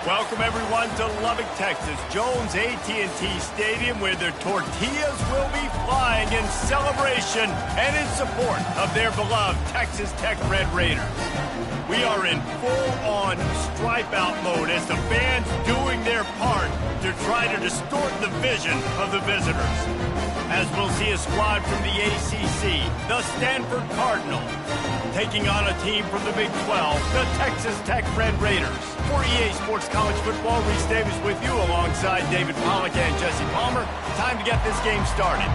Welcome, everyone, to Lubbock, Texas, Jones AT&T Stadium, where their tortillas will be flying in celebration and in support of their beloved Texas Tech Red Raiders. We are in full-on stripe-out mode as the fans doing their part to try to distort the vision of the visitors. As we'll see a squad from the ACC, the Stanford Cardinals, taking on a team from the Big 12, the Texas Tech Red Raiders. For EA Sports College Football, Reese Davis with you alongside David Pollack and Jesse Palmer. Time to get this game started.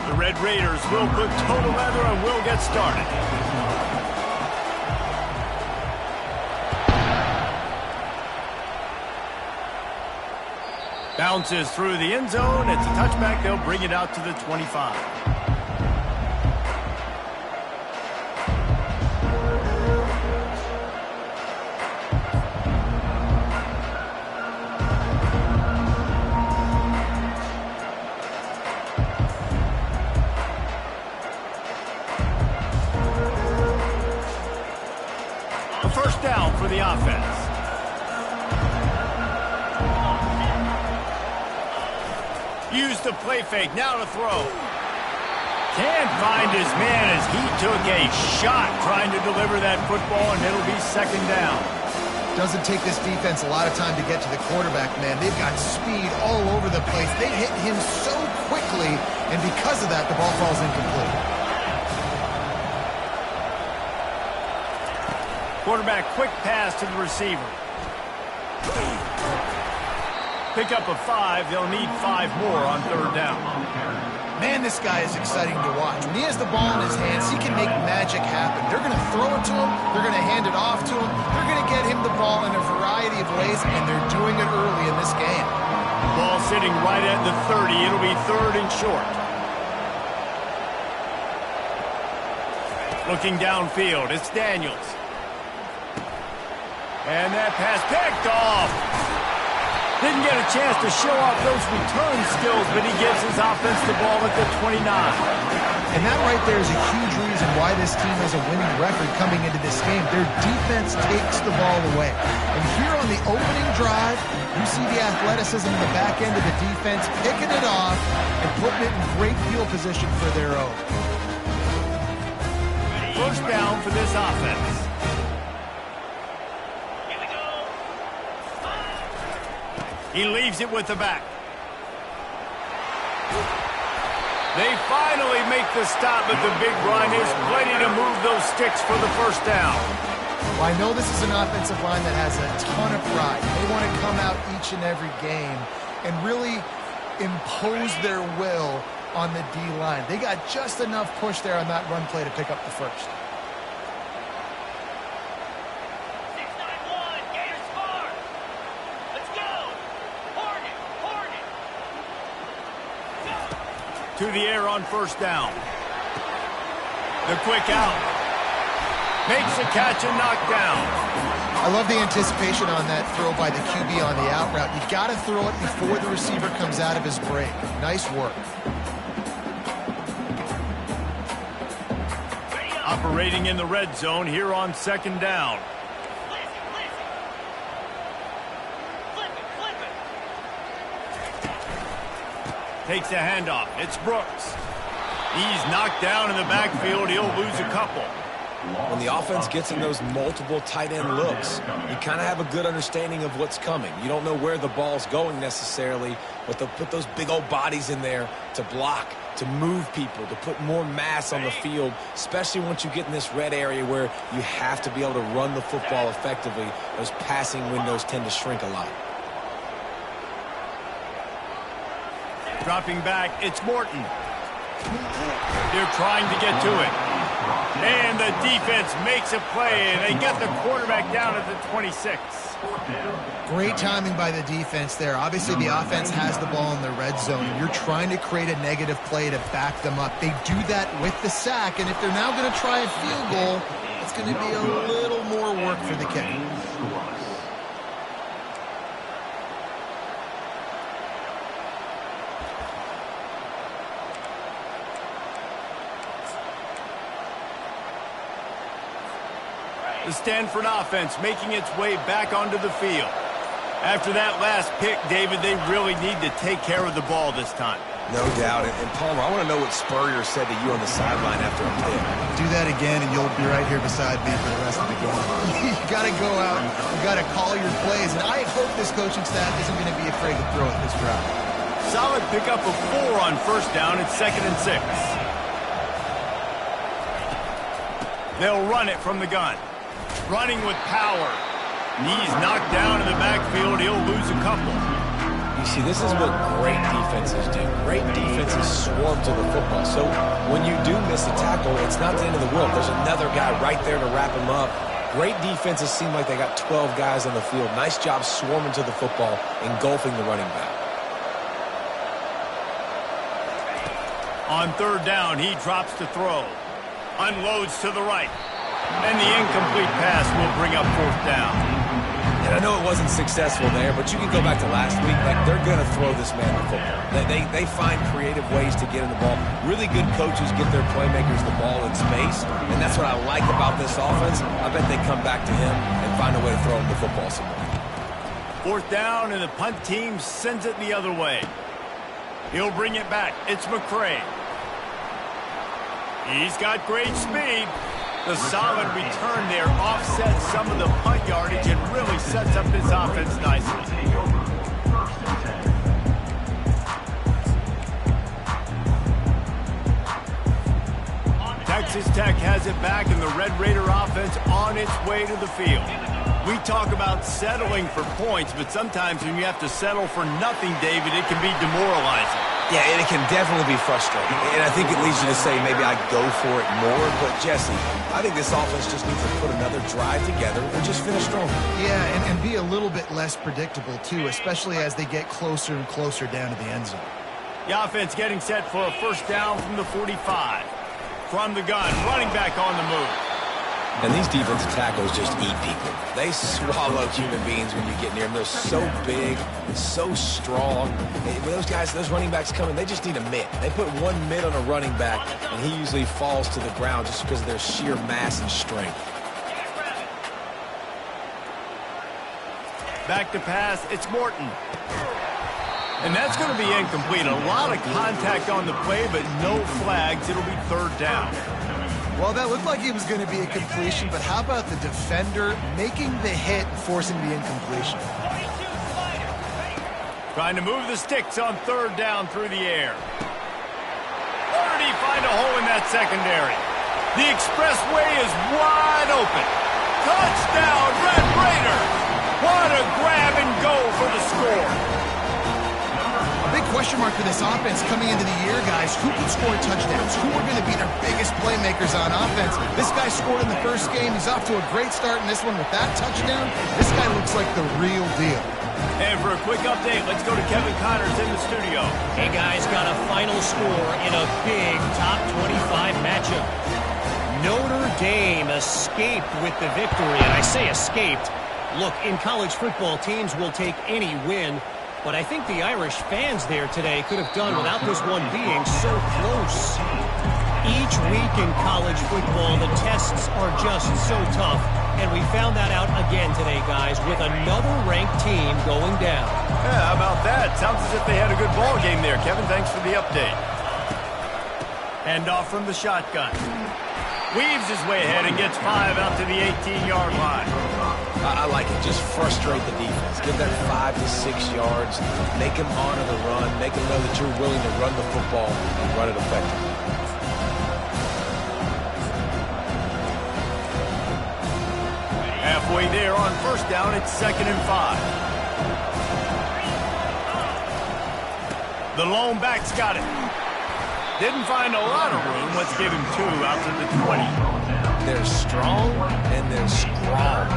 The Red Raiders will put total leather and will get started. Bounces through the end zone. It's a touchback. They'll bring it out to the 25. A first down for the offense. Use the play fake, now to throw. Can't find his man as he took a shot trying to deliver that football, and it'll be second down. Doesn't take this defense a lot of time to get to the quarterback, man. They've got speed all over the place. They hit him so quickly, and because of that, the ball falls incomplete. Quarterback quick pass to the receiver. Pick up a 5. They'll need 5 more on third down. Man, this guy is exciting to watch. When he has the ball in his hands, he can make magic happen. They're going to throw it to him. They're going to hand it off to him. They're going to get him the ball in a variety of ways, and they're doing it early in this game. Ball sitting right at the 30. It'll be third and short. Looking downfield, it's Daniels. And that pass picked off. Didn't get a chance to show off those return skills, but he gives his offense the ball at the 29. And that right there is a huge reason why this team has a winning record coming into this game. Their defense takes the ball away. And here on the opening drive, you see the athleticism in the back end of the defense, picking it off and putting it in great field position for their own. First down for this offense. He leaves it with the back. They finally make the stop, but the big run is plenty to move those sticks for the first down. Well, I know this is an offensive line that has a ton of pride. They want to come out each and every game and really impose their will on the D-line. They got just enough push there on that run play to pick up the first. To the air on first down. The quick out. Makes a catch and knocked down. I love the anticipation on that throw by the QB on the out route. You got to throw it before the receiver comes out of his break. Nice work. Operating in the red zone here on second down. Takes a handoff. It's Brooks. He's knocked down in the backfield. He'll lose a couple. When the offense gets in those multiple tight end looks, you kind of have a good understanding of what's coming. You don't know where the ball's going necessarily, but they'll put those big old bodies in there to block, to move people, to put more mass on the field, especially once you get in this red area where you have to be able to run the football effectively. Those passing windows tend to shrink a lot. Dropping back, it's Morton. They're trying to get to it. And the defense makes a play, and they get the quarterback down at the 26. Great timing by the defense there. Obviously, the offense has the ball in the red zone, and you're trying to create a negative play to back them up. They do that with the sack, and if they're now going to try a field goal, it's going to be a little more work for the kicker. The Stanford offense making its way back onto the field. After that last pick, David, they really need to take care of the ball this time. No doubt. And Palmer, I want to know what Spurrier said to you on the sideline after a pick. Do that again, and you'll be right here beside me for the rest of the game. You got to go out. You got to call your plays. And I hope this coaching staff isn't going to be afraid to throw it this drive. Solid pickup of 4 on first down. It's 2nd and 6. They'll run it from the gun. Running with power. Knees knocked down in the backfield. He'll lose a couple. You see, this is what great defenses do. Great defenses swarm to the football. So when you do miss a tackle, it's not the end of the world. There's another guy right there to wrap him up. Great defenses seem like they got 12 guys on the field. Nice job swarming to the football, engulfing the running back. On 3rd down, he drops to throw. Unloads to the right. And the incomplete pass will bring up 4th down. And I know it wasn't successful there, but you can go back to last week. Like, they're going to throw this man the football. They find creative ways to get in the ball. Really good coaches get their playmakers the ball in space, and that's what I like about this offense. I bet they come back to him and find a way to throw him the football somewhere. 4th down, and the punt team sends it the other way. He'll bring it back. It's McCray. He's got great speed. The solid return there offsets some of the punt yardage and really sets up his offense nicely. Texas Tech has it back, and the Red Raider offense on its way to the field. We talk about settling for points, but sometimes when you have to settle for nothing, David, it can be demoralizing. Yeah, and it can definitely be frustrating. And I think it leads you to say maybe I go for it more. But, Jesse, I think this offense just needs to put another drive together and just finish strong. Yeah, and be a little bit less predictable, too, especially as they get closer and closer down to the end zone. The offense getting set for a 1st down from the 45. From the gun, running back on the move. And these defensive tackles just eat people. They swallow human beings when you get near them. They're so big, so strong. And when those guys, those running backs come in, they just need a mitt. They put one mitt on a running back, and he usually falls to the ground just because of their sheer mass and strength. Back to pass, it's Morton. And that's going to be incomplete. A lot of contact on the play, but no flags. It'll be 3rd down. Well, that looked like it was going to be a completion, but how about the defender making the hit and forcing the incompletion? Trying to move the sticks on 3rd down through the air. Where did he find a hole in that secondary? The expressway is wide open. Touchdown, Red Raider! What a grab and go for the score. Big question mark for this offense coming into the year, guys. Who can score touchdowns? Who are going to be their biggest playmakers on offense? This guy scored in the first game. He's off to a great start in this one with that touchdown. This guy looks like the real deal. And for a quick update, let's go to Kevin Connors in the studio. Hey, guys, got a final score in a big top 25 matchup. Notre Dame escaped with the victory, and I say escaped. Look, in college football, teams will take any win. But I think the Irish fans there today could have done without this one being so close. Each week in college football, the tests are just so tough. And we found that out again today, guys, with another ranked team going down. Yeah, how about that? Sounds as if they had a good ball game there. Kevin, thanks for the update. Hand off from the shotgun. Weaves his way ahead and gets 5 out to the 18-yard line. I like it. Just frustrate the defense. Give them 5 to 6 yards. Make them honor the run. Make them know that you're willing to run the football and run it effectively. Halfway there on 1st down, it's 2nd and 5. The lone back's got it. Didn't find a lot of room. Let's give him 2 out to the 20. They're strong and they're strong.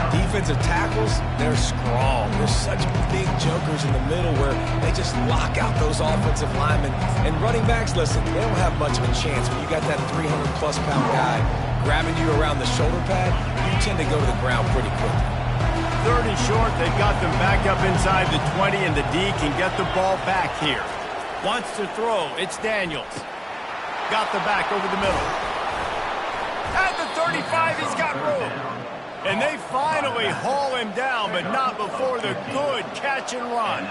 Defensive tackles, they're strong. They're such big jokers in the middle where they just lock out those offensive linemen. And running backs, listen, they don't have much of a chance. When you got that 300-plus pound guy grabbing you around the shoulder pad, you tend to go to the ground pretty quickly. 3rd and short, they've got them back up inside the 20, and the D can get the ball back here. Wants to throw, it's Daniels. Got the back over the middle. At the 35, he's got room. And they finally haul him down, but not before the good catch and run.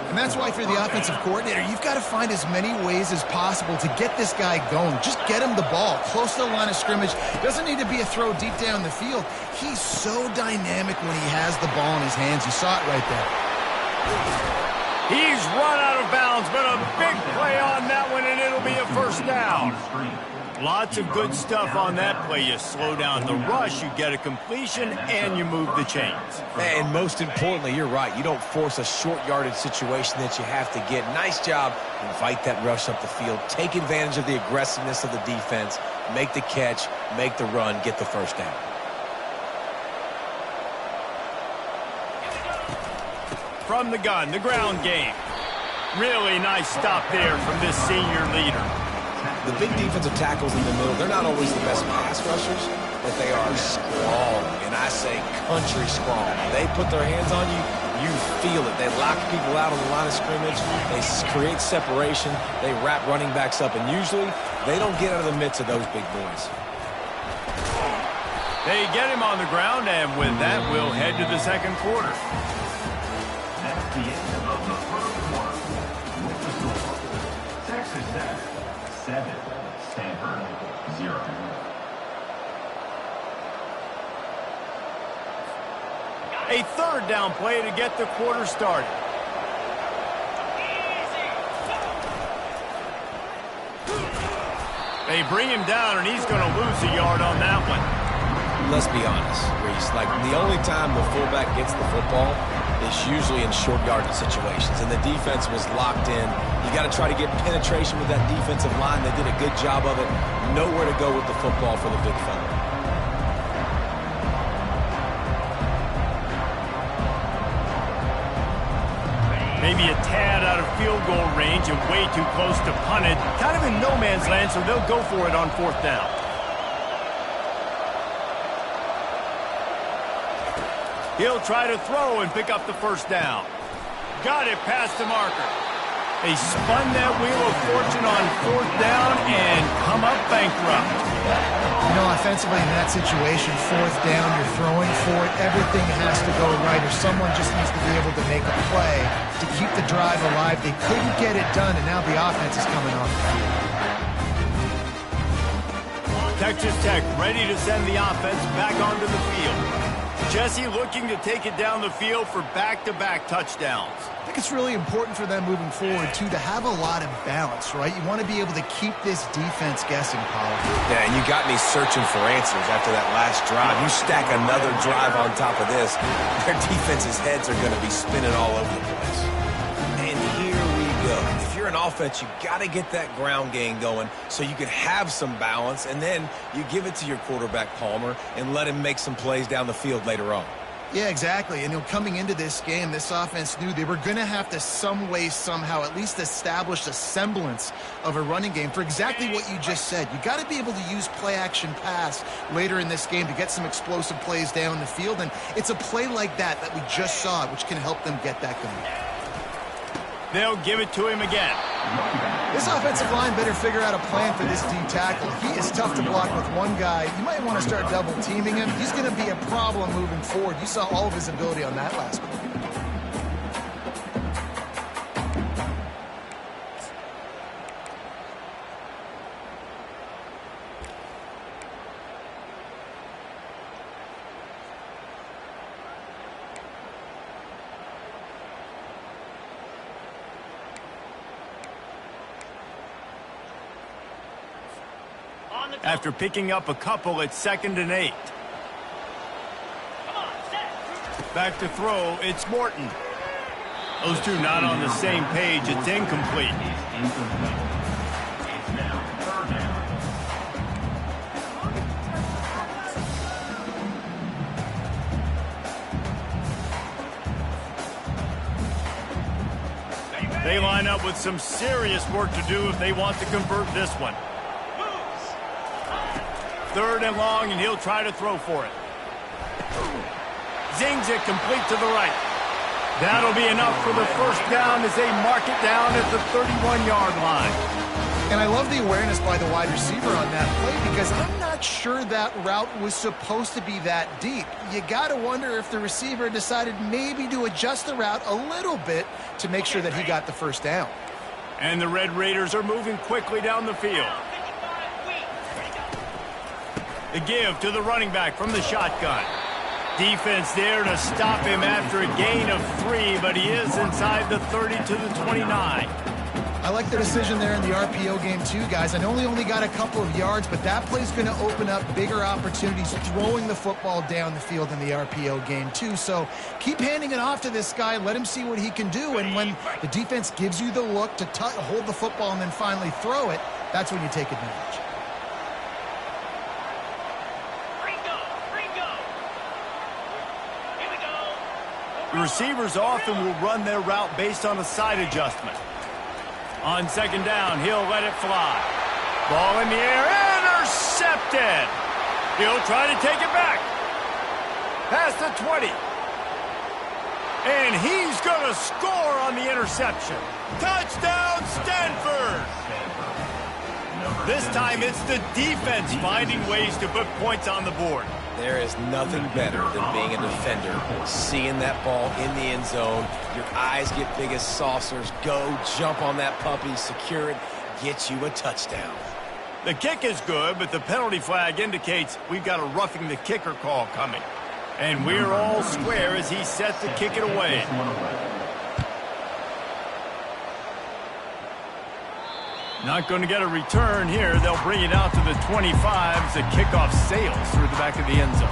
And that's why, if you're the offensive coordinator, you've got to find as many ways as possible to get this guy going. Just get him the ball close to the line of scrimmage. Doesn't need to be a throw deep down the field. He's so dynamic when he has the ball in his hands. You saw it right there. He's run out of bounds, but a big play on that one, and it'll be a first down. Lots of good stuff on that play. You slow down the rush, you get a completion, and you move the chains. And most importantly, you're right. You don't force a short yardage situation that you have to get. Nice job. Invite that rush up the field. Take advantage of the aggressiveness of the defense. Make the catch, make the run, get the first down. From the gun, the ground game. Really nice stop there from this senior leader. The big defensive tackles in the middle, they're not always the best pass rushers, but they are strong, and I say country strong. They put their hands on you, you feel it. They lock people out on the line of scrimmage. They create separation. They wrap running backs up, and usually they don't get out of the midst of those big boys. They get him on the ground, and with that, we'll head to the second quarter. That's the end of the first quarter. With the score, Texas Tech 7, Stanford 0. A third down play to get the quarter started. They bring him down, and he's going to lose a yard on that one. Let's be honest, Reese. Like, the only time the fullback gets the football is usually in short yardage situations, and the defense was locked in. You got to try to get penetration with that defensive line. They did a good job of it. Nowhere to go with the football for the big fella. Maybe a tad out of field goal range and way too close to punt it. Kind of in no man's land, so they'll go for it on fourth down. He'll try to throw and pick up the first down. Got it past the marker. They spun that wheel of fortune on fourth down and come up bankrupt. You know, offensively in that situation, fourth down, you're throwing for it. Everything has to go right, or someone just needs to be able to make a play to keep the drive alive. They couldn't get it done, and now the offense is coming off the field. Texas Tech ready to send the offense back onto the field. Jesse looking to take it down the field for back-to-back touchdowns. I think it's really important for them moving forward, too, to have a lot of balance, right? You want to be able to keep this defense guessing, Paul. Yeah, and you got me searching for answers after that last drive. You stack another drive on top of this, their defense's heads are going to be spinning all over the place. And here we go. If you're an offense, you got to get that ground game going so you can have some balance, and then you give it to your quarterback, Palmer, and let him make some plays down the field later on. Yeah, exactly. And coming into this game, this offense knew they were going to have to some way, somehow, at least establish a semblance of a running game for exactly what you just said. You got to be able to use play-action pass later in this game to get some explosive plays down the field. And it's a play like that that we just saw, which can help them get that going. They'll give it to him again. This offensive line better figure out a plan for this D tackle. He is tough to block with one guy. You might want to start double teaming him. He's going to be a problem moving forward. You saw all of his ability on that last play. After picking up a couple at 2nd and 8. Back to throw, it's Morton. Those two not on the same page. It's incomplete. They line up with some serious work to do if they want to convert this one. 3rd and long, and he'll try to throw for it. Zings it complete to the right. That'll be enough for the first down as they mark it down at the 31-yard line. And I love the awareness by the wide receiver on that play because I'm not sure that route was supposed to be that deep. You got to wonder if the receiver decided maybe to adjust the route a little bit to make sure that he got the first down. And the Red Raiders are moving quickly down the field. The give to the running back from the shotgun. Defense there to stop him after a gain of 3, but he is inside the 30 to the 29. I like the decision there in the RPO game too, guys. I know he only got a couple of yards, but that play's going to open up bigger opportunities throwing the football down the field in the RPO game too. So keep handing it off to this guy. Let him see what he can do. And when the defense gives you the look to hold the football and then finally throw it, that's when you take advantage. The receivers often will run their route based on a side adjustment. On second down, he'll let it fly. Ball in the air, intercepted. He'll try to take it back. Past the 20. And he's going to score on the interception. Touchdown, Stanford. This time it's the defense finding ways to put points on the board. There is nothing better than being a defender, seeing that ball in the end zone. Your eyes get big as saucers. Go, jump on that puppy, secure it, get you a touchdown. The kick is good, but the penalty flag indicates we've got a roughing the kicker call coming. And we're all square as he's set to kick it away. Not going to get a return here. They'll bring it out to the 25 as the kickoff sails through the back of the end zone.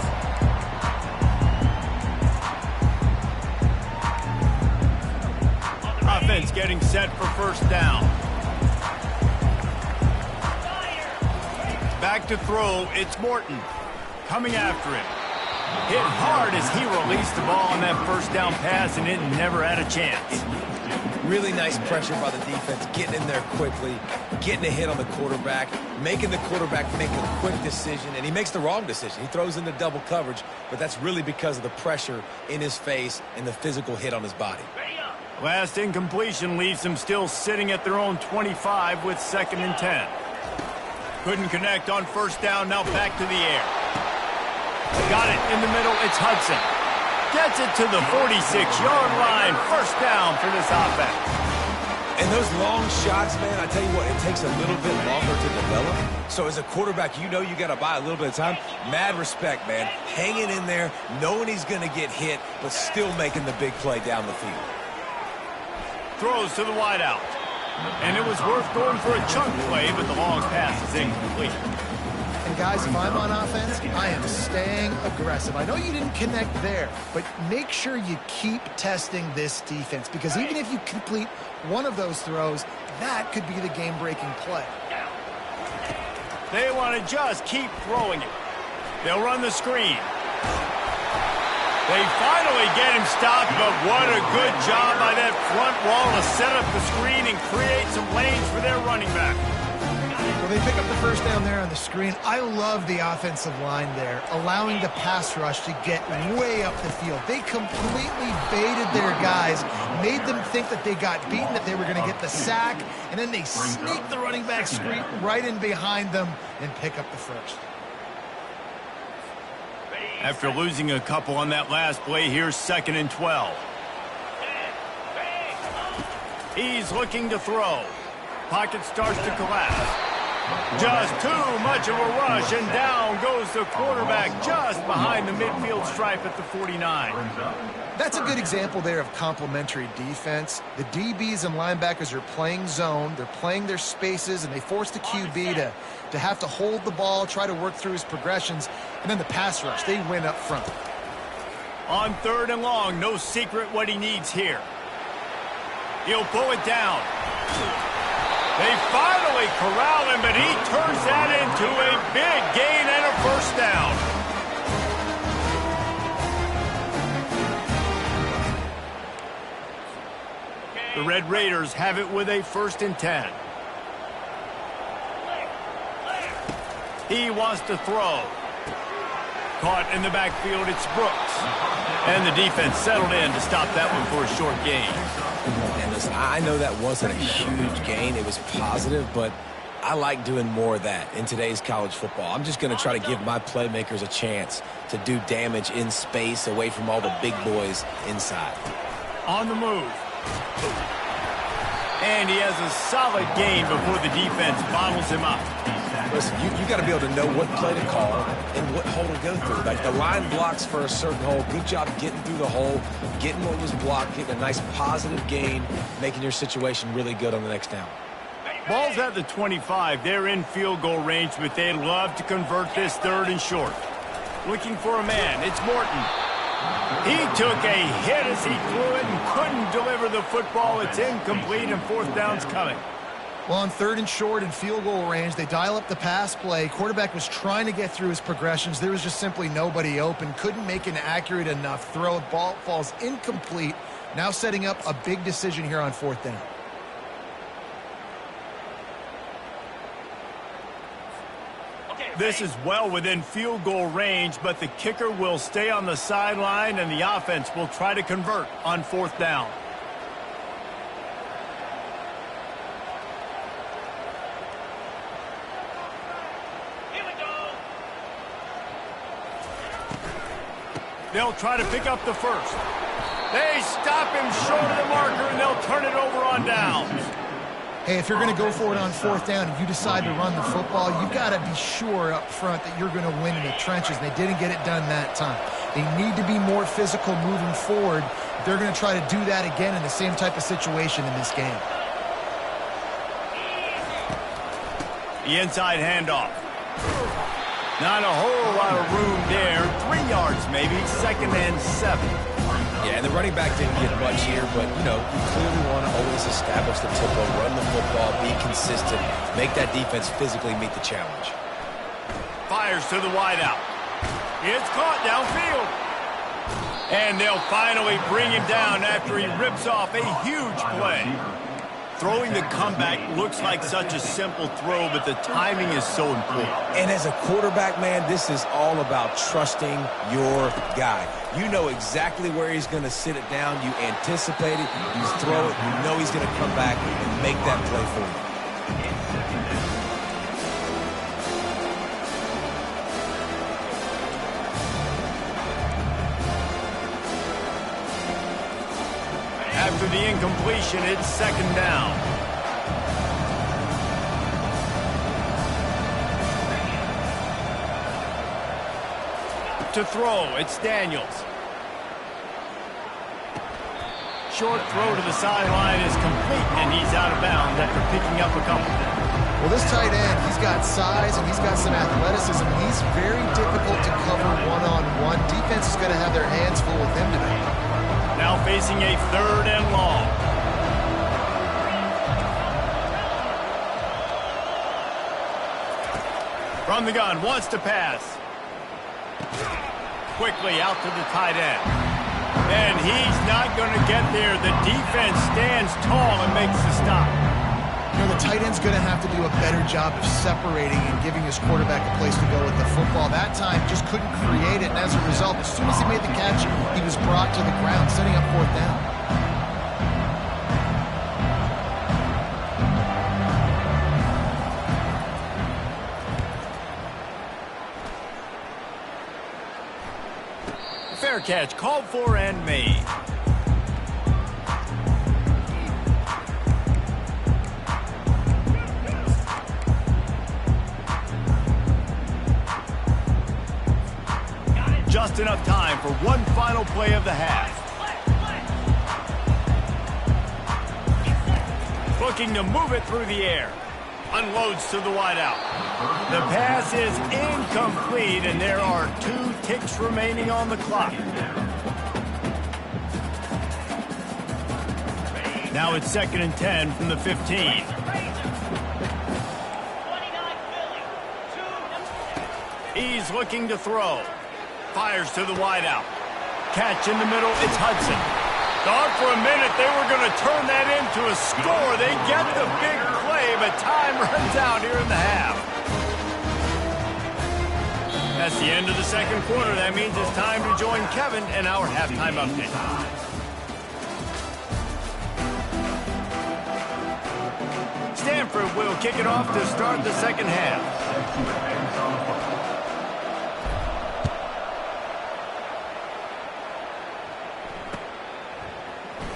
Offense getting set for first down. Back to throw. It's Morton coming after it. Hit hard as he released the ball on that first down pass, and it never had a chance. Really nice pressure by the defense, getting in there quickly, getting a hit on the quarterback, making the quarterback make a quick decision, and he makes the wrong decision. He throws into double coverage, but that's really because of the pressure in his face and the physical hit on his body. Last incompletion leaves them still sitting at their own 25 with 2nd and 10. Couldn't connect on first down, now back to the air. Got it in the middle, it's Hudson. Gets it to the 46-yard line. First down for this offense. And those long shots, man, I tell you what, it takes a little bit longer to develop. So as a quarterback, you know you got to buy a little bit of time. Mad respect, man. Hanging in there, knowing he's going to get hit, but still making the big play down the field. Throws to the wideout. And it was worth going for a chunk play, but the long pass is incomplete. And guys, if I'm on offense, I am staying aggressive. I know you didn't connect there, but make sure you keep testing this defense because even if you complete one of those throws, that could be the game-breaking play. They want to just keep throwing it. They'll run the screen. They finally get him stopped, but what a good job by that front wall to set up the screen and create some lanes for their running back. Well, they pick up the first down there on the screen. I love the offensive line there, allowing the pass rush to get way up the field. They completely baited their guys, made them think that they got beaten, that they were going to get the sack, and then they sneak the running back screen right in behind them and pick up the first. After losing a couple on that last play, here's 2nd and 12. He's looking to throw. Pocket starts to collapse. Just too much of a rush, and down goes the quarterback just behind the midfield stripe at the 49. That's a good example there of complementary defense. The DBs and linebackers are playing zone, they're playing their spaces, and they force the QB to have to hold the ball, try to work through his progressions, and then the pass rush, they win up front. On 3rd and long, no secret what he needs here. He'll pull it down. They finally corral him, but he turns that into a big gain and a first down. The Red Raiders have it with a 1st and 10. He wants to throw. Caught in the backfield, it's Brooks. And the defense settled in to stop that one for a short gain. And listen, I know that wasn't a huge gain. It was positive, but I like doing more of that in today's college football. I'm just going to try to give my playmakers a chance to do damage in space away from all the big boys inside. On the move. And he has a solid gain before the defense bottles him up. Listen, you got to be able to know what play to call and what hole to go through. Like the line blocks for a certain hole. Good job getting through the hole, getting what was blocked, getting a nice positive gain, making your situation really good on the next down. Ball's at the 25. They're in field goal range, but they'd love to convert this 3rd and short. Looking for a man. It's Morton. He took a hit as he threw it and couldn't deliver the football. It's incomplete, and 4th down's coming. Well, on 3rd and short and field goal range, they dial up the pass play. Quarterback was trying to get through his progressions. There was just simply nobody open. Couldn't make an accurate enough throw. Ball falls incomplete. Now setting up a big decision here on 4th down. This is well within field goal range, but the kicker will stay on the sideline, and the offense will try to convert on 4th down. Here we go. They'll try to pick up the first. They stop him short of the marker, and they'll turn it over on downs. Hey, if you're going to go for it on 4th down and you decide to run the football, you've got to be sure up front that you're going to win in the trenches. They didn't get it done that time. They need to be more physical moving forward. They're going to try to do that again in the same type of situation in this game. The inside handoff. Not a whole lot of room there. 3 yards maybe, 2nd and 7. Yeah, and the running back didn't get much here, but, you know, you clearly want to always establish the tempo, run the football, be consistent, make that defense physically meet the challenge. Fires to the wideout. It's caught downfield. And they'll finally bring him down after he rips off a huge play. Throwing the comeback looks like such a simple throw, but the timing is so important. And as a quarterback, man, this is all about trusting your guy. You know exactly where he's going to sit it down. You anticipate it. You throw it. You know he's going to come back and make that play for you. After the incompletion, it's 2nd down. To throw, it's Daniels. Short throw to the sideline is complete, and he's out of bounds after picking up a couple. Well, this tight end, he's got size and he's got some athleticism. He's very difficult to cover one-on-one. Defense is going to have their hands full with him today. Now facing a 3rd and long. From the gun, wants to pass. Quickly out to the tight end. And he's not going to get there. The defense stands tall and makes the stop. You know, the tight end's going to have to do a better job of separating and giving his quarterback a place to go with the football. That time just couldn't create it, and as a result, as soon as he made the catch, he was brought to the ground, setting up 4th down. Fair catch, called for and made. Just enough time for one final play of the half. Looking to move it through the air. Unloads to the wideout. The pass is incomplete, and there are 2 ticks remaining on the clock. Now it's 2nd and 10 from the 15. He's looking to throw. Fires to the wideout. Catch in the middle, it's Hudson. Thought for a minute they were going to turn that into a score. They get the big play, but time runs out here in the half. That's the end of the 2nd quarter. That means it's time to join Kevin in our halftime update. Stanford will kick it off to start the second half.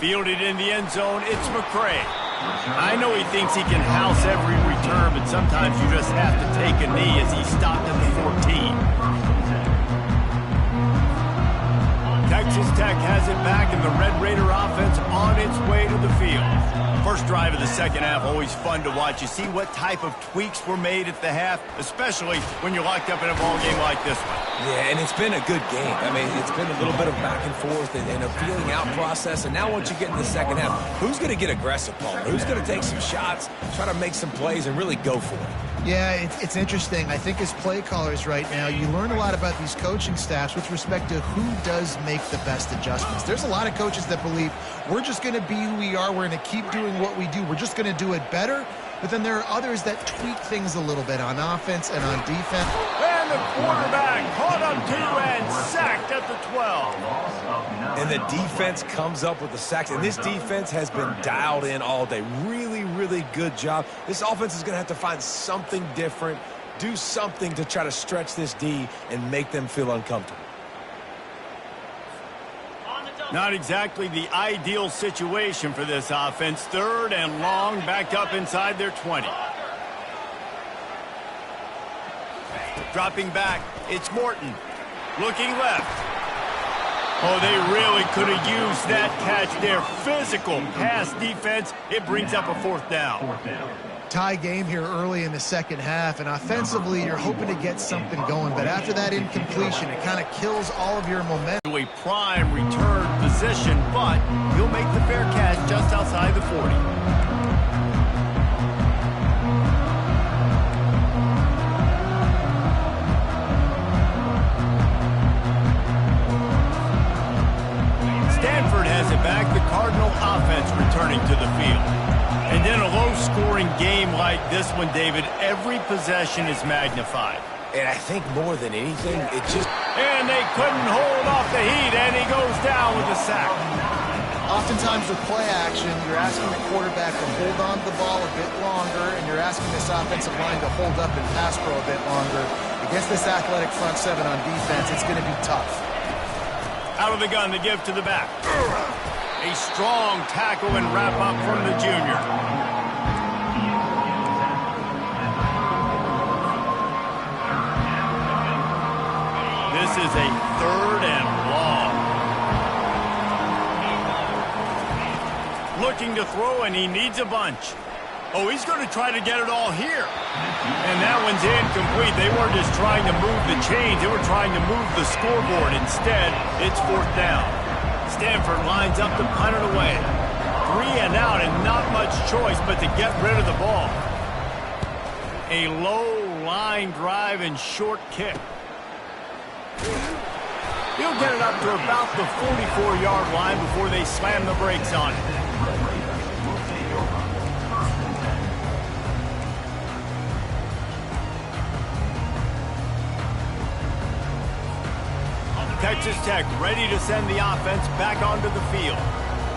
Fielded in the end zone, it's McCray. I know he thinks he can house every return, but sometimes you just have to take a knee as he stopped at the 14. Texas Tech has it back, and the Red Raider offense on its way to the field. First drive of the second half, always fun to watch. You see what type of tweaks were made at the half, especially when you're locked up in a ball game like this one. Yeah, and it's been a good game. I mean, it's been a little bit of back and forth and a feeling out process. And now once you get in the second half, who's going to get aggressive, Palmer? Who's going to take some shots, try to make some plays, and really go for it? Yeah, it's interesting. I think as play callers right now, you learn a lot about these coaching staffs with respect to who does make the best adjustments. There's a lot of coaches that believe we're just going to be who we are. We're going to keep doing what we do. We're just going to do it better. But then there are others that tweak things a little bit on offense and on defense. And the quarterback caught up to and sacked at the 12. And the defense comes up with the sacks. And this defense has been dialed in all day. Really, really good job. This offense is going to have to find something different, do something to try to stretch this D and make them feel uncomfortable. Not exactly the ideal situation for this offense. Third and long, backed up inside their 20. Dropping back, it's Morton. Looking left. Oh, they really could have used that catch there. Physical pass defense. It brings up a fourth down. Tie game here early in the second half, and offensively you're hoping to get something going, but after that incompletion it kind of kills all of your momentum. A prime return position, but he'll make the fair catch just outside the 40. Stanford has it back, the Cardinal offense returning to the field. And in a low-scoring game like this one, David, every possession is magnified. And I think more than anything, it just... And they couldn't hold off the heat, and he goes down with a sack. Oftentimes with play action, you're asking the quarterback to hold on to the ball a bit longer, and you're asking this offensive line to hold up and pass pro a bit longer. Against this athletic front seven on defense, it's going to be tough. Out of the gun, the give to the back. A strong tackle and wrap up from the junior. This is a third and long. Looking to throw, and he needs a bunch. Oh, he's going to try to get it all here. And that one's incomplete. They weren't just trying to move the chains. They were trying to move the scoreboard. Instead, it's fourth down. Stanford lines up to punt it away. 3 and out, and not much choice but to get rid of the ball. A low line drive and short kick. He'll get it up to about the 44-yard line before they slam the brakes on it. Texas Tech ready to send the offense back onto the field.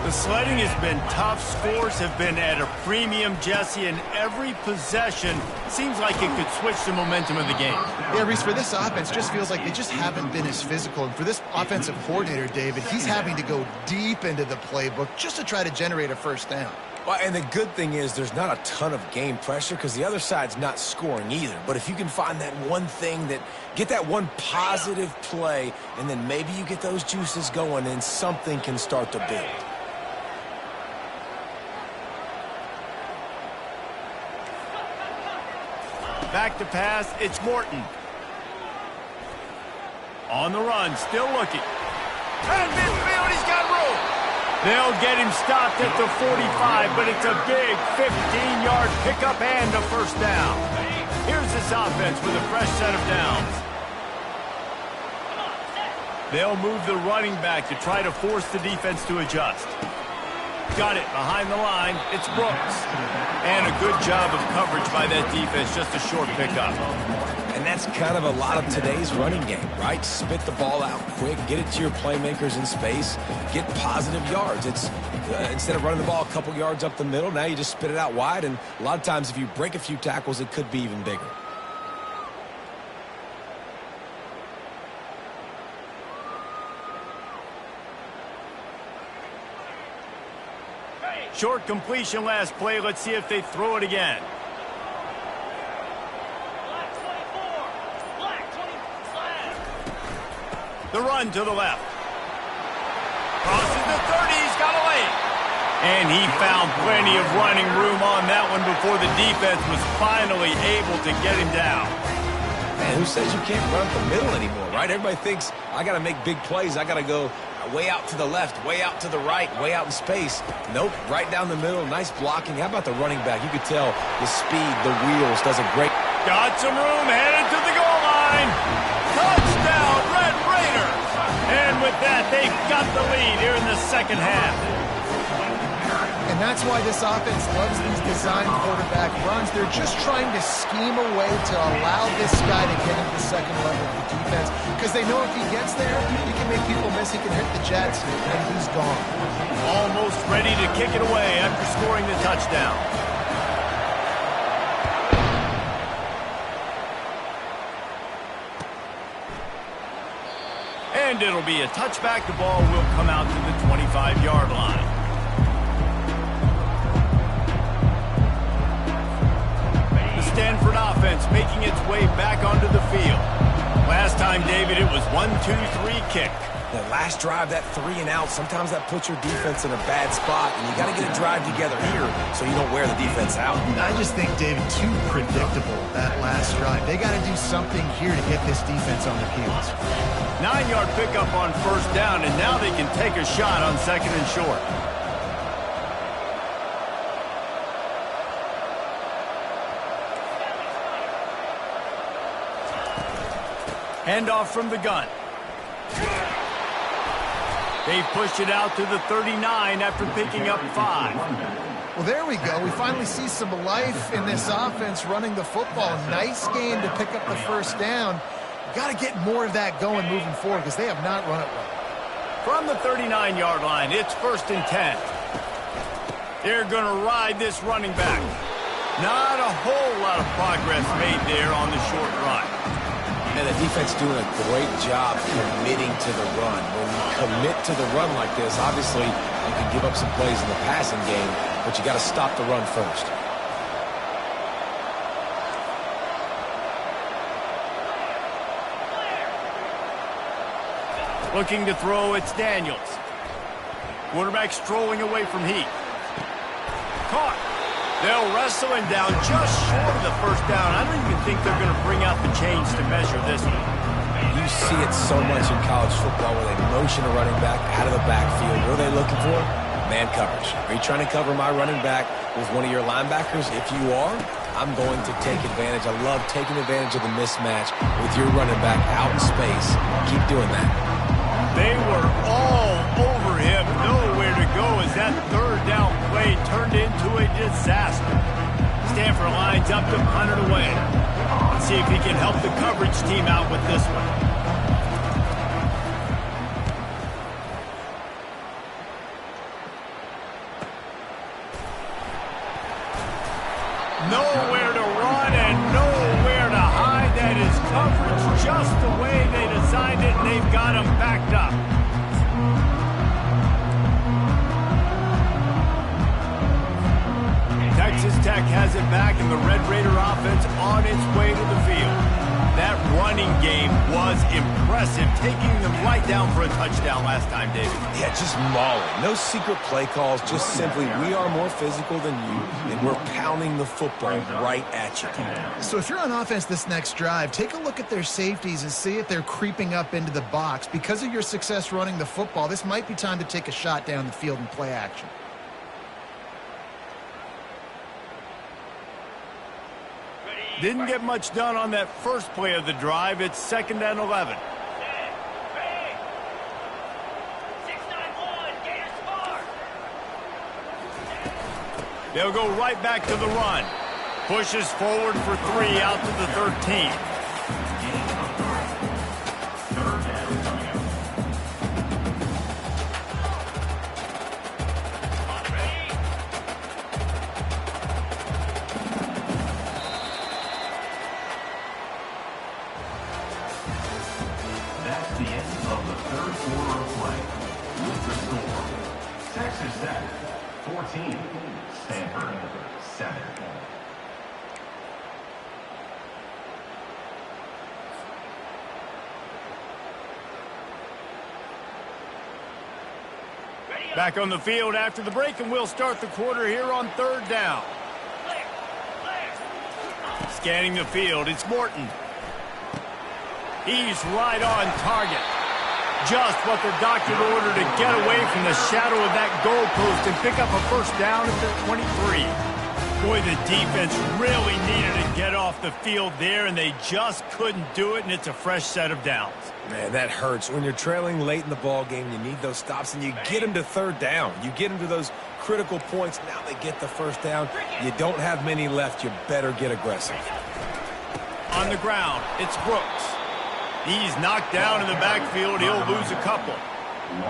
The sledding has been tough. Scores have been at a premium, Jesse, and every possession seems like it could switch the momentum of the game. Yeah, Reese, for this offense, just feels like they just haven't been as physical. And for this offensive coordinator, David, he's having to go deep into the playbook just to try to generate a first down. Well, and the good thing is there's not a ton of game pressure because the other side's not scoring either. But if you can find that one thing get that one positive play, and then maybe you get those juices going and something can start to build. Back to pass, it's Morton. On the run, still looking. And midfield, he's got room. They'll get him stopped at the 45, but it's a big 15-yard pickup and a first down. Here's this offense with a fresh set of downs. They'll move the running back to try to force the defense to adjust. Got it behind the line. It's Brooks. And a good job of coverage by that defense. Just a short pickup. And that's kind of a lot of today's running game, right? Spit the ball out quick, get it to your playmakers in space, get positive yards. It's instead of running the ball a couple yards up the middle, now you just spit it out wide. And a lot of times if you break a few tackles, it could be even bigger. Short completion last play. Let's see if they throw it again. The run to the left. Crosses the 30. He's got away. And he found plenty of running room on that one before the defense was finally able to get him down. Man, who says you can't run up the middle anymore, right? Everybody thinks, I got to make big plays. I got to go way out to the left, way out to the right, way out in space. Nope, right down the middle. Nice blocking. How about the running back? You could tell the speed, the wheels, does a great... Got some room, headed to the goal line. Touchdown, Red Raiders. And with that, they've got the lead here in the second half. And that's why this offense loves these design quarterback runs. They're just trying to scheme a way to allow this guy to get into the second level of the defense, because they know if he gets there, he can make people miss, he can hit the Jets, and he's gone. Almost ready to kick it away after scoring the touchdown. And it'll be a touchback. The ball will come out to the 25-yard line. Stanford offense making its way back onto the field. Last time, David, it was 1-2-3 kick. That last drive, that 3 and out, sometimes that puts your defense in a bad spot, and you got to get a drive together here so you don't wear the defense out. I just think, David, too predictable, that last drive. They got to do something here to get this defense on their heels. 9-yard pickup on first down, and now they can take a shot on second and short. Handoff from the gun. They pushed it out to the 39 after picking up 5. Well, there we go. We finally see some life in this offense running the football. Nice game to pick up the first down. Got to get more of that going moving forward because they have not run it well. From the 39-yard line, it's 1st and 10. They're going to ride this running back. Not a whole lot of progress made there on the short run. And the defense doing a great job committing to the run. When you commit to the run like this, obviously you can give up some plays in the passing game, but you got to stop the run first. Looking to throw, it's Daniels. Quarterback strolling away from Heath. Caught. They'll wrestle him down just short of the first down. I don't even think they're going to bring out the chains to measure this one. You see it so much in college football where they motion a running back out of the backfield. What are they looking for? Man coverage. Are you trying to cover my running back with one of your linebackers? If you are, I'm going to take advantage. I love taking advantage of the mismatch with your running back out in space. Keep doing that. They were all over him, nowhere to go as that third down play turned into a disaster. Stanford lines up to punt it away. Let's see if he can help the coverage team out with this one. Nowhere to run and nowhere to hide. That is coverage just the way they designed it, and they've got him backed up. Texas Tech has it back, and the Red Raider offense on its way to the field. That running game was impressive, taking them right down for a touchdown last time, David. Yeah, just mauling. No secret play calls, just simply we are more physical than you, and we're pounding the football right at you. So if you're on offense this next drive, take a look at their safeties and see if they're creeping up into the box. Because of your success running the football, this might be time to take a shot down the field and play action. Didn't get much done on that first play of the drive. It's 2nd and 11. They'll go right back to the run. Pushes forward for 3 out to the 13. That's the end of the third quarter of play. With the score, Texas Tech 14, Stanford 7. Back on the field after the break, and we'll start the quarter here on 3rd down. Scanning the field, it's Morton. He's right on target. Just what the doctor ordered to get away from the shadow of that goalpost and pick up a first down at the 23. Boy, the defense really needed to get off the field there, and they just couldn't do it, and it's a fresh set of downs. Man, that hurts. When you're trailing late in the ball game, you need those stops, and you get them to 3rd down. You get them to those critical points. Now they get the first down. You don't have many left. You better get aggressive. On the ground, it's Brooks. He's knocked down in the backfield. He'll lose a couple.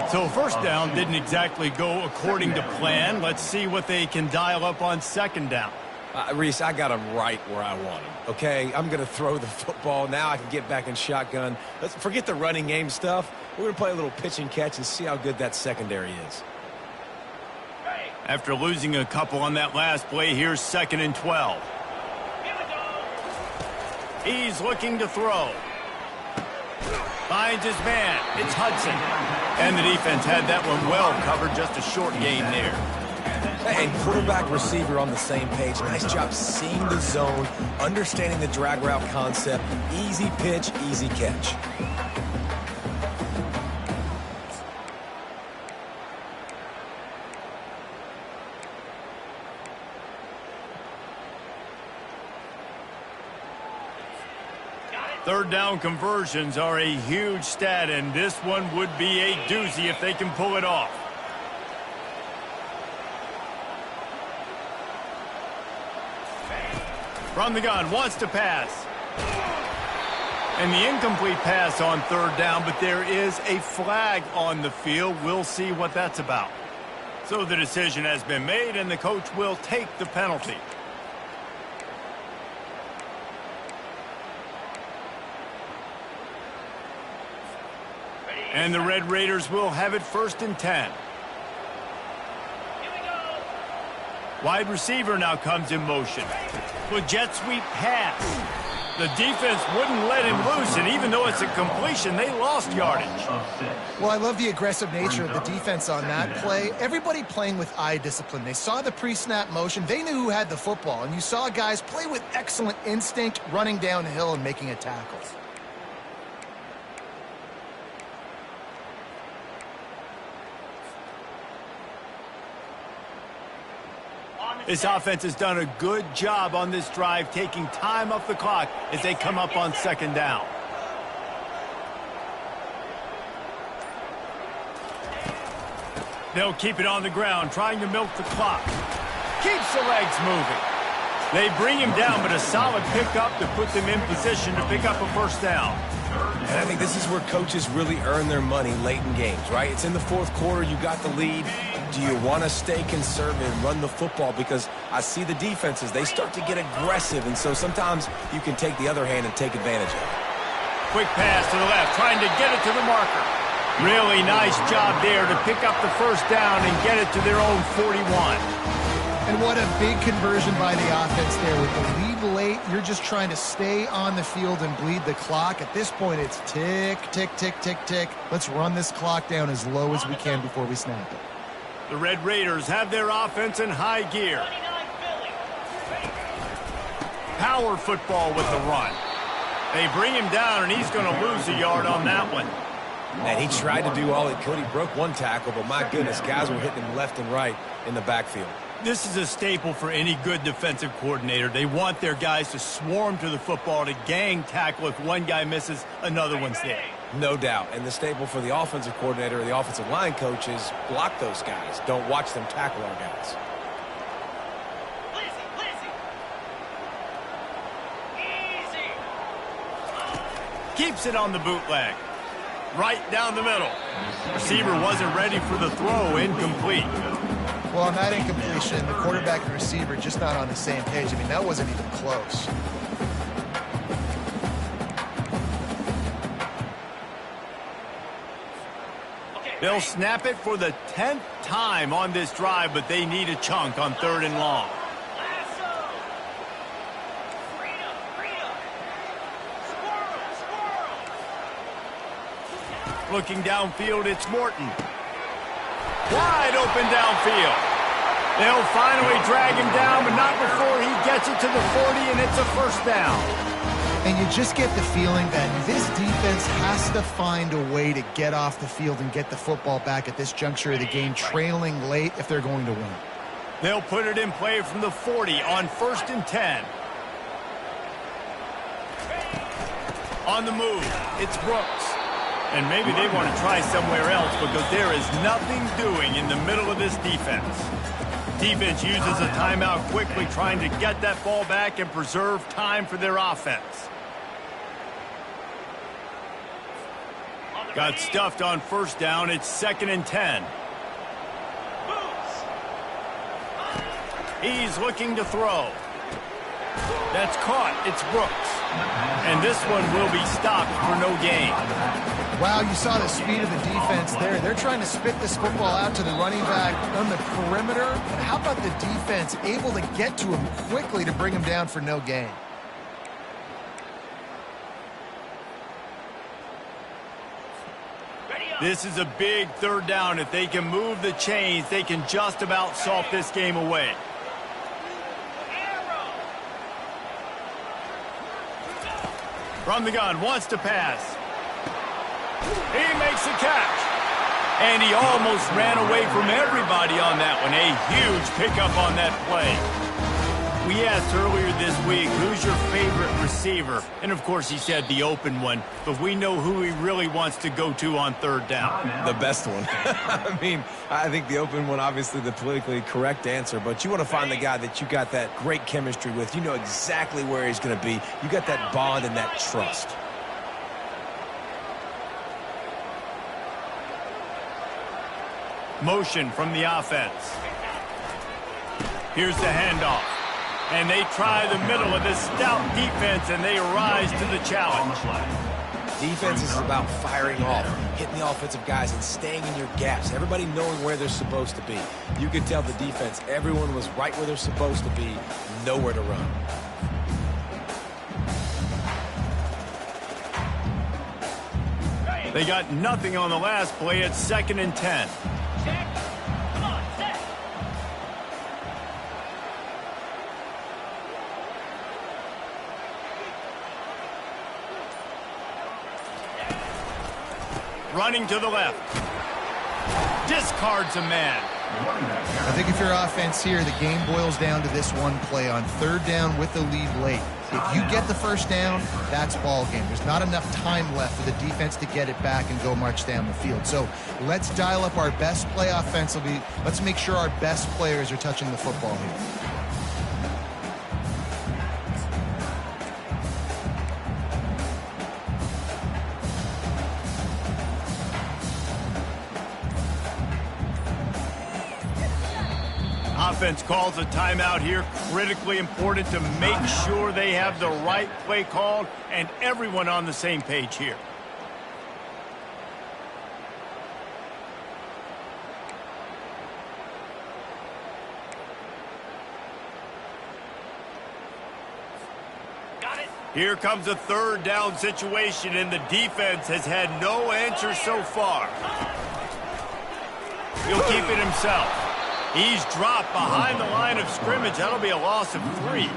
So first down didn't exactly go according to plan. Let's see what they can dial up on 2nd down. Reese, I got him right where I want him, okay? I'm going to throw the football. Now I can get back in shotgun. Let's forget the running game stuff. We're going to play a little pitch and catch and see how good that secondary is. After losing a couple on that last play, here's 2nd and 12. He's looking to throw. Finds his man. It's Hudson. And the defense had that one well covered. Just a short gain there. And quarterback receiver on the same page. Nice job seeing the zone, understanding the drag route concept. Easy pitch, easy catch. Third down conversions are a huge stat, and this one would be a doozy if they can pull it off. From the gun, wants to pass. And the incomplete pass on 3rd down, but there is a flag on the field. We'll see what that's about. So the decision has been made, and the coach will take the penalty. And the Red Raiders will have it 1st and 10. Wide receiver now comes in motion. With jet sweep pass. The defense wouldn't let him loose, and even though it's a completion, they lost yardage. Well, I love the aggressive nature of the defense on that play. Everybody playing with eye discipline. They saw the pre-snap motion. They knew who had the football, and you saw guys play with excellent instinct, running downhill and making a tackle. This offense has done a good job on this drive, taking time off the clock as they come up on 2nd down. They'll keep it on the ground, trying to milk the clock. Keeps the legs moving. They bring him down, but a solid pickup to put them in position to pick up a first down. And I think this is where coaches really earn their money late in games, right? It's in the 4th quarter. You got the lead. Do you want to stay conservative and run the football? Because I see the defenses, they start to get aggressive, and so sometimes you can take the other hand and take advantage of it. Quick pass to the left, trying to get it to the marker. Really nice job there to pick up the first down and get it to their own 41. And what a big conversion by the offense there. With the lead late, you're just trying to stay on the field and bleed the clock. At this point, it's tick, tick, tick, tick, tick. Let's run this clock down as low as we can before we snap it. The Red Raiders have their offense in high gear. Power football with the run. They bring him down, and he's going to lose a yard on that one. And he tried to do all he could. He broke one tackle, but my goodness, guys were hitting him left and right in the backfield. This is a staple for any good defensive coordinator. They want their guys to swarm to the football, to gang tackle. If one guy misses, another one's there. No doubt. And the staple for the offensive coordinator or the offensive line coach is block those guys. Don't watch them tackle our guys. Keeps it on the bootleg. Right down the middle. Receiver wasn't ready for the throw. Incomplete. Well, on that incompletion, the quarterback and receiver just not on the same page. I mean, that wasn't even close. They'll snap it for the 10th time on this drive, but they need a chunk on 3rd and long. Looking downfield, it's Morton. Wide open downfield. They'll finally drag him down, but not before he gets it to the 40, and it's a first down. And you just get the feeling that this defense has to find a way to get off the field and get the football back at this juncture of the game, trailing late if they're going to win. They'll put it in play from the 40 on 1st and 10. On the move, it's Brooks. And maybe they want to try somewhere else because there is nothing doing in the middle of this defense. Defense uses a timeout quickly, trying to get that ball back and preserve time for their offense. Got stuffed on 1st down. It's 2nd and 10. He's looking to throw. That's caught. It's Brooks. And this one will be stopped for no gain. Wow, you saw the speed of the defense there. They're trying to spit this football out to the running back on the perimeter. And how about the defense able to get to him quickly to bring him down for no gain? This is a big 3rd down. If they can move the chains, they can just about salt this game away. From the gun, wants to pass. He makes a catch. And he almost ran away from everybody on that one. A huge pickup on that play. We asked earlier this week, who's your favorite receiver? And, of course, he said the open one. But we know who he really wants to go to on 3rd down. The best one. I mean, I think the open one, obviously the politically correct answer. But you want to find the guy that you got that great chemistry with. You know exactly where he's going to be. You got that bond and that trust. Motion from the offense. Here's the handoff. And they try the middle of this stout defense, and they rise to the challenge. Defense is about firing off, hitting the offensive guys, and staying in your gaps. Everybody knowing where they're supposed to be. You could tell the defense, everyone was right where they're supposed to be, nowhere to run. They got nothing on the last play. It's 2nd and 10. Running to the left. Discards a man. I think if you're offense here, the game boils down to this one play on 3rd down with the lead late. If you get the 1st down, that's ball game. There's not enough time left for the defense to get it back and go march down the field. So let's dial up our best play offensively. Let's make sure our best players are touching the football here. Offense calls a timeout here. Critically important to make sure they have the right play called and everyone on the same page here. Here comes a 3rd down situation, and the defense has had no answer so far. He'll keep it himself. He's dropped behind the line of scrimmage. That'll be a loss of 3.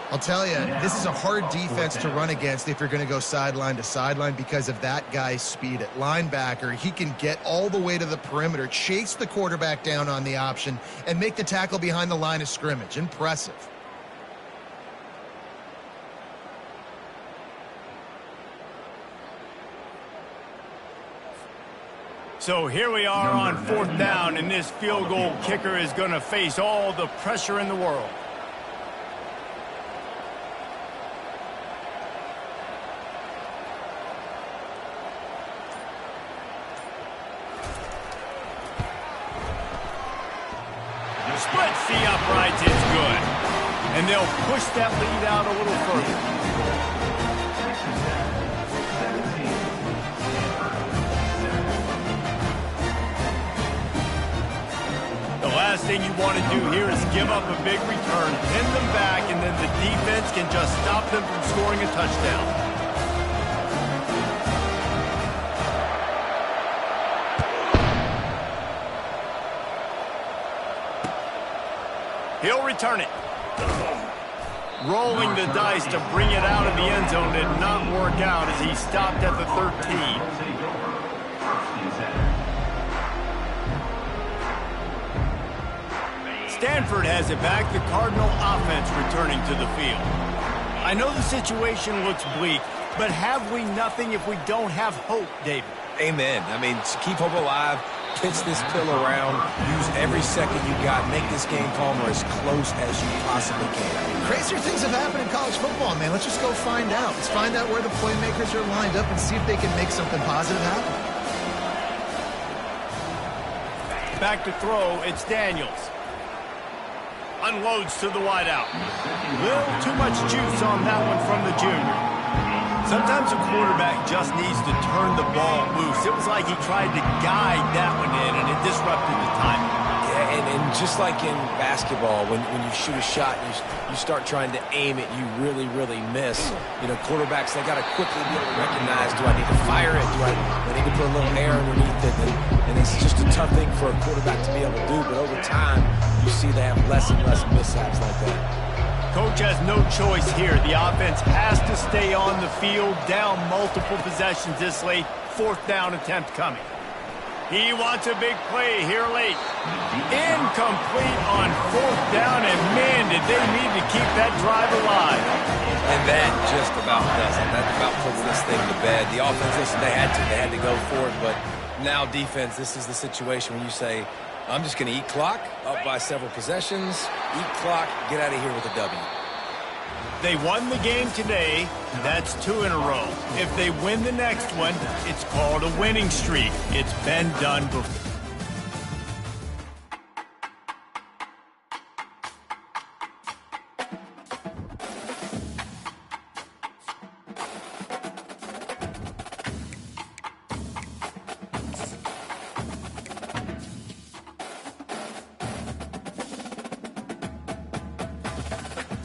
I'll tell you, this is a hard defense to run against if you're going to go sideline to sideline because of that guy's speed at linebacker. He can get all the way to the perimeter, chase the quarterback down on the option, and make the tackle behind the line of scrimmage. Impressive. So here we are on 4th down, and this field goal kicker is going to face all the pressure in the world. See uprights, it's good. And they'll push that lead out a little further. The last thing you want to do here is give up a big return, pin them back, and then the defense can just stop them from scoring a touchdown. He'll return it. Rolling the dice to bring it out of the end zone did not work out as he stopped at the 13. Stanford has it back, the Cardinal offense returning to the field. I know the situation looks bleak, but have we nothing if we don't have hope, David? Amen. I mean, to keep hope alive, pitch this pill around, use every second you got, make this game calm or as close as you possibly can. Crazier things have happened in college football, man. Let's just go find out. Let's find out where the playmakers are lined up and see if they can make something positive happen. Back to throw, it's Daniels. Unloads to the wideout. Little too much juice on that one from the junior. Sometimes a quarterback just needs to turn the ball loose. It was like he tried to guide that one in, and it disrupted the timing. Yeah, and just like in basketball, when you shoot a shot, you start trying to aim it, you really, really miss. You know, quarterbacks, they got to quickly be able to recognize, do I need to fire it? Do I need to put a little air underneath it? And it's just a tough thing for a quarterback to be able to do, but over time, you see they have less and less mishaps like that. Coach has no choice here. The offense has to stay on the field, down multiple possessions this late. 4th down attempt coming. He wants a big play here late. Incomplete on 4th down, and man, did they need to keep that drive alive. And that just about does it. That about puts this thing to bed. The offense, listen, they had to go for it, but now defense, this is the situation where you say, I'm just going to eat clock, up by several possessions, eat clock, get out of here with a W. They won the game today. That's 2 in a row. If they win the next one, it's called a winning streak. It's been done before.